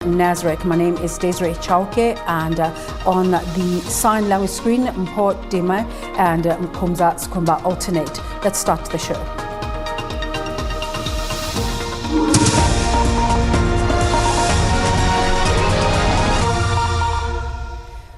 Nazareth. My name is Desiree Chauke, and on the sign language screen, Mpho Dima and Mkumza Skumba alternate. Let's start the show.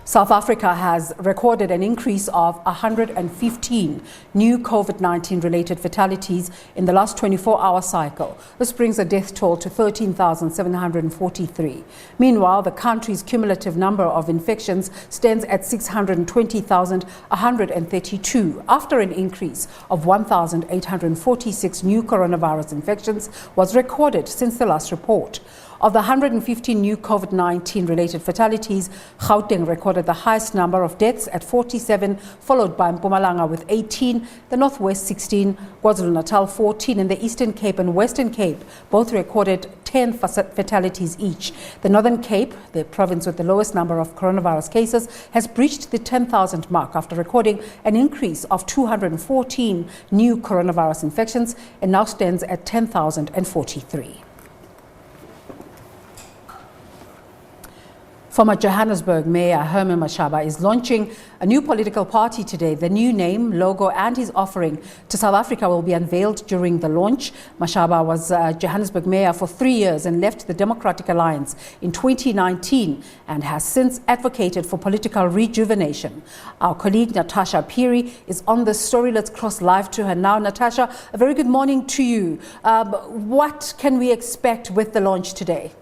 South Africa has recorded an increase of 115 new COVID-19 related fatalities in the last 24-hour cycle. This brings the death toll to 13,743. Meanwhile, the country's cumulative number of infections stands at 620,132 after an increase of 1,846 new coronavirus infections was recorded since the last report. Of the 115 new COVID-19 related fatalities, Gauteng recorded the highest number of deaths at 47, followed by Mpumalanga with 18, the Northwest 16, KwaZulu-Natal 14, and the Eastern Cape and Western Cape both recorded 10 fatalities each. The Northern Cape, the province with the lowest number of coronavirus cases, has breached the 10,000 mark after recording an increase of 214 new coronavirus infections and now stands at 10,043. Former Johannesburg Mayor Herman Mashaba is launching a new political party today. The new name, logo and his offering to South Africa will be unveiled during the launch. Mashaba was Johannesburg Mayor for 3 years and left the Democratic Alliance in 2019 and has since advocated for political rejuvenation. Our colleague Natasha Phiri is on this story. Let's cross live to her now. Natasha, a very good morning to you. What can we expect with the launch today?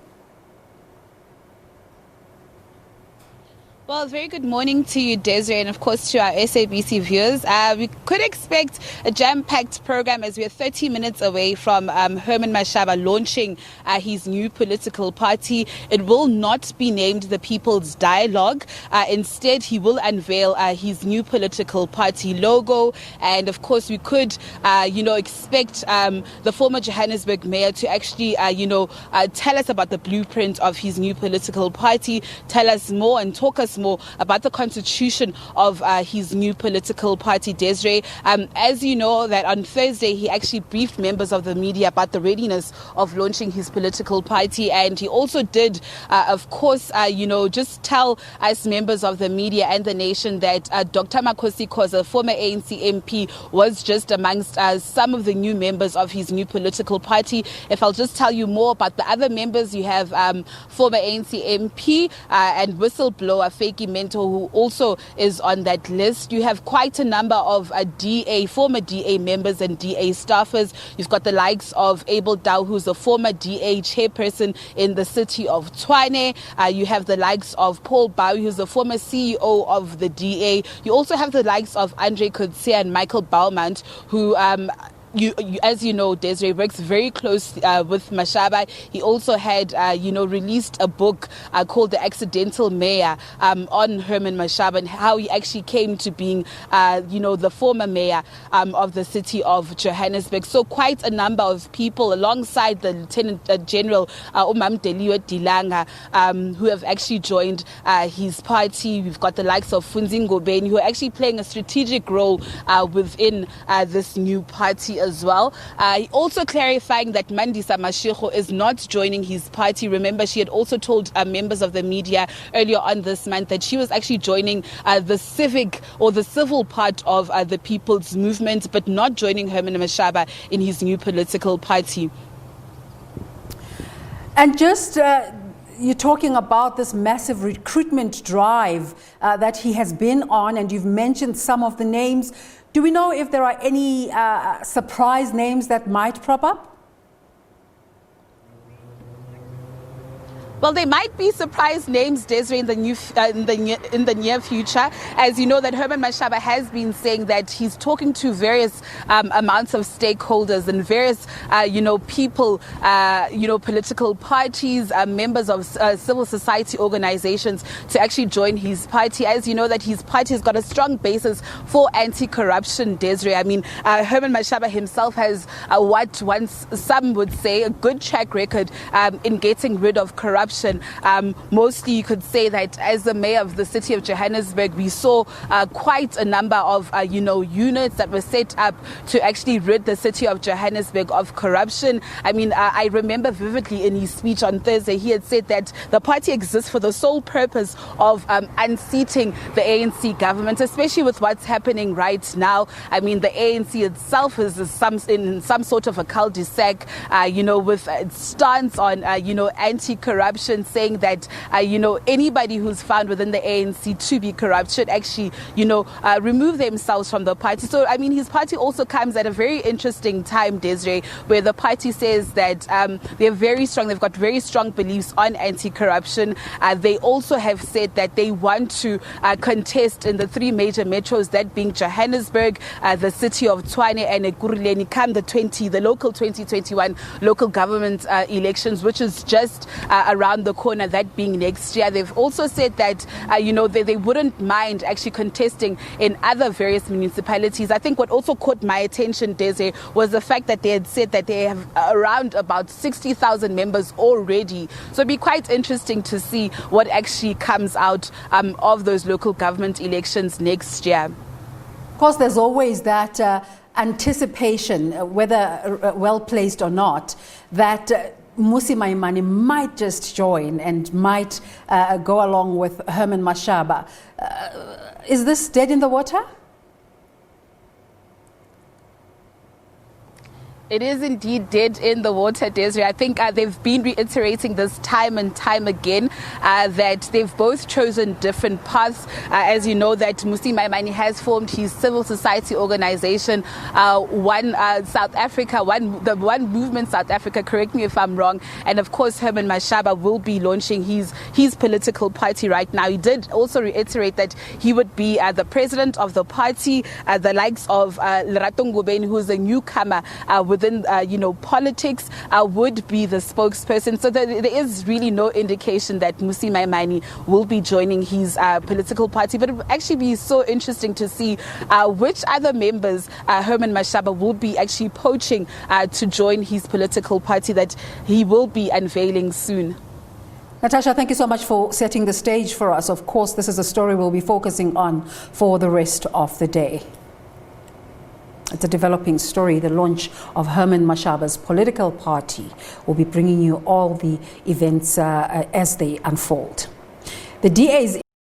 Well, very good morning to you, Desiree, and of course to our SABC viewers. We could expect a jam-packed program as we are 30 minutes away from Herman Mashaba launching his new political party. It will not be named the People's Dialogue. Instead, he will unveil his new political party logo. And of course, we could, expect the former Johannesburg mayor to actually, tell us about the blueprint of his new political party, tell us more and talk us more about the constitution of his new political party, Desiree. As you know, that on Thursday he actually briefed members of the media about the readiness of launching his political party, and he also did, just tell us members of the media and the nation that Dr. Makhosi Khoza, former ANC MP, was just amongst some of the new members of his new political party. If I'll just tell you more about the other members, you have former ANC MP and whistleblower Feki Mentor, who also is on that list. You have quite a number of former DA members and DA staffers. You've got the likes of Abel Dow, who's a former DA chairperson in the city of Tshwane. You have the likes of Paul Bowie, who's the former CEO of the DA. You also have the likes of Andre Coetzee and Michael Baumont, who as you know, Desiree works very close with Mashaba. He also had, released a book called The Accidental Mayor on Herman Mashaba and how he actually came to being, the former mayor of the city of Johannesburg. So quite a number of people alongside the Lieutenant General Umamdeliwe Dilanga who have actually joined his party. We've got the likes of Funzi Ngobeni, who are actually playing a strategic role within this new party as well. Also clarifying that Mandisa Mashego is not joining his party. Remember, she had also told members of the media earlier on this month that she was actually joining the civic or the civil part of the People's Movement, but not joining Herman Mashaba in his new political party. And just you're talking about this massive recruitment drive that he has been on, and you've mentioned some of the names. Do we know if there are any surprise names that might crop up? Well, there might be surprise names, Desiree, in the near future. As you know, that Herman Mashaba has been saying that he's talking to various amounts of stakeholders and various, people, political parties, members of civil society organizations to actually join his party. As you know, that his party has got a strong basis for anti-corruption, Desiree. I mean, Herman Mashaba himself has what once some would say a good track record in getting rid of corruption. anti-corruption. Mostly you could say that as the mayor of the city of Johannesburg, we saw quite a number of, units that were set up to actually rid the city of Johannesburg of corruption. I mean, I remember vividly in his speech on Thursday, he had said that the party exists for the sole purpose of unseating the ANC government, especially with what's happening right now. I mean, the ANC itself is in some sort of a cul-de-sac, with its stance on, anti-corruption, saying that, anybody who's found within the ANC to be corrupt should actually, remove themselves from the party. So, I mean, his party also comes at a very interesting time, Desiree, where the party says that they've got very strong beliefs on anti-corruption. They also have said that they want to contest in the three major metros, that being Johannesburg, the city of Tshwane and Ekurhuleni, come the local 2021 local government elections, which is just around the corner, that being next year. They've also said that, they wouldn't mind actually contesting in other various municipalities. I think what also caught my attention, Deze, was the fact that they had said that they have around about 60,000 members already. So it'd be quite interesting to see what actually comes out of those local government elections next year. Of course, there's always that anticipation, whether well placed or not, that Mmusi Maimane might just join and might go along with Herman Mashaba. Is this dead in the water? It is indeed dead in the water, Desiree. I think they've been reiterating this time and time again, that they've both chosen different paths. As you know, that Mmusi Maimane has formed his civil society organization, One South Africa, the One Movement South Africa, correct me if I'm wrong. And of course, Herman Mashaba will be launching his political party right now. He did also reiterate that he would be the president of the party, the likes of Lerato Ngobeni, who's a newcomer within politics, would be the spokesperson. So there is really no indication that Mmusi Maimane will be joining his political party. But it would actually be so interesting to see which other members Herman Mashaba will be actually poaching to join his political party that he will be unveiling soon. Natasha, thank you so much for setting the stage for us. Of course, this is a story we'll be focusing on for the rest of the day. It's a developing story. The launch of Herman Mashaba's political party will be bringing you all the events as they unfold. The DA's